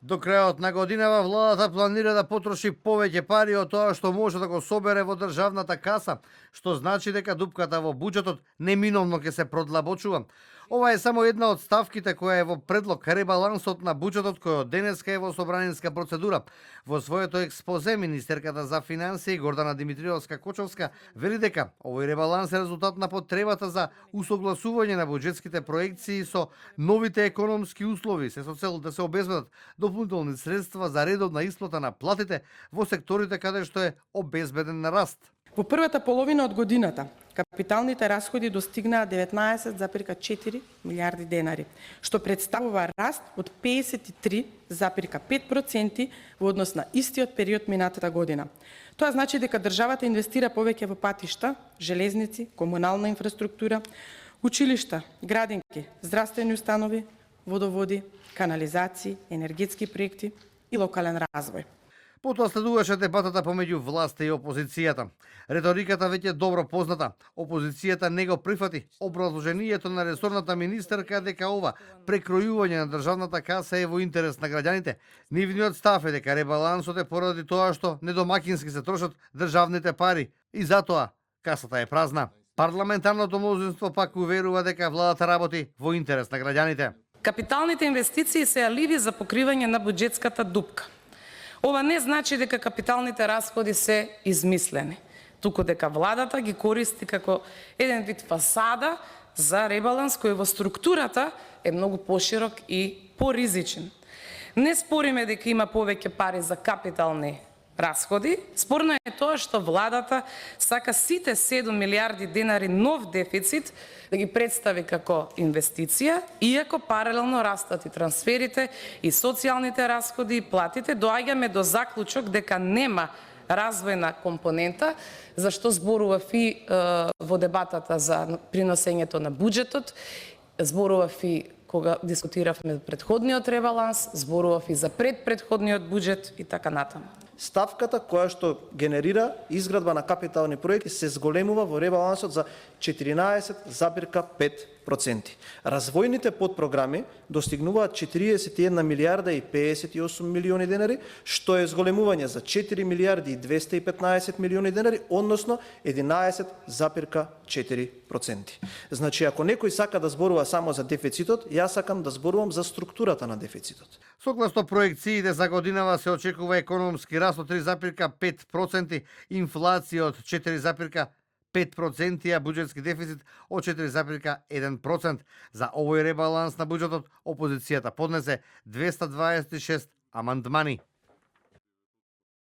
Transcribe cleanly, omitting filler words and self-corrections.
До крајот на годинава владата планира да потроши повеќе пари од тоа што може да го собере во државната каса, што значи дека дупката во буџетот неминовно ќе се продлабочува. Ова е само една од ставките која е во предлог ребалансот на буџетот кој од денеска е во собранинска процедура. Во своето експозе министерката за финансии Гордана Димитриевска-Кочовска вели дека овој ребаланс е резултат на потребата за усогласување на буџетските проекции со новите економски услови, се со цел да се обезбедат дополнителни средства за редовна исплата на платите во секторите каде што е обезбеден на раст. Во првата половина од годината капиталните расходи достигнаа 19,4 милиарди денари, што представува раст од 53,5% во однос на истиот период минатата година. Тоа значи дека државата инвестира повеќе во патишта, железници, комунална инфраструктура, училишта, градинки, здравствени установи, водоводи, канализации, енергетски проекти и локален развој. Потоа следуваше дебатата помеѓу власта и опозицијата. Реториката веќе добро позната. Опозицијата не го прифати образложението на ресорната министерка дека ова прекројување на државната каса е во интерес на граѓаните. Нивниот став е дека ребалансот е поради тоа што недомакински се трошат државните пари и затоа касата е празна. Парламентарното мнозинство пак уверува дека владата работи во интерес на граѓаните. Капиталните инвестиции се аливи за покривање на буџетската дупка. Ова не значи дека капиталните расходи се измислени, туку дека владата ги користи како еден вид фасада за ребаланс кој во структурата е многу поширок и поризичен. Не спориме дека има повеќе пари за капитални расходи, спорно е тоа што владата сака сите 7 милиарди денари нов дефицит да ги представи како инвестиција, иако паралелно растат и трансферите, и социјалните расходи, и платите, доаѓаме до заклучок дека нема развојна компонента, зашто зборував и во дебатата за приносењето на буџетот, зборував и кога дискутиравме предходниот ребаланс, зборував и за предходниот буџет и така натаму. Ставката која што генерира изградба на капитални проекти се зголемува во ребалансот за 14,5%. Развојните подпрограми достигнуваат 41 милиарда и 58 милиони денари, што е зголемување за 4 милиарди и 215 милиони денари, односно 11,4%. Значи, ако некој сака да зборува само за дефицитот, јас сакам да зборувам за структурата на дефицитот. Согласно проекциите за годинава се очекува економски раст од 3,5%, инфлација од 4,5%, а буџетски дефицит од 4,1%. За овој ребаланс на буџетот опозицијата поднесе 226 амандмани.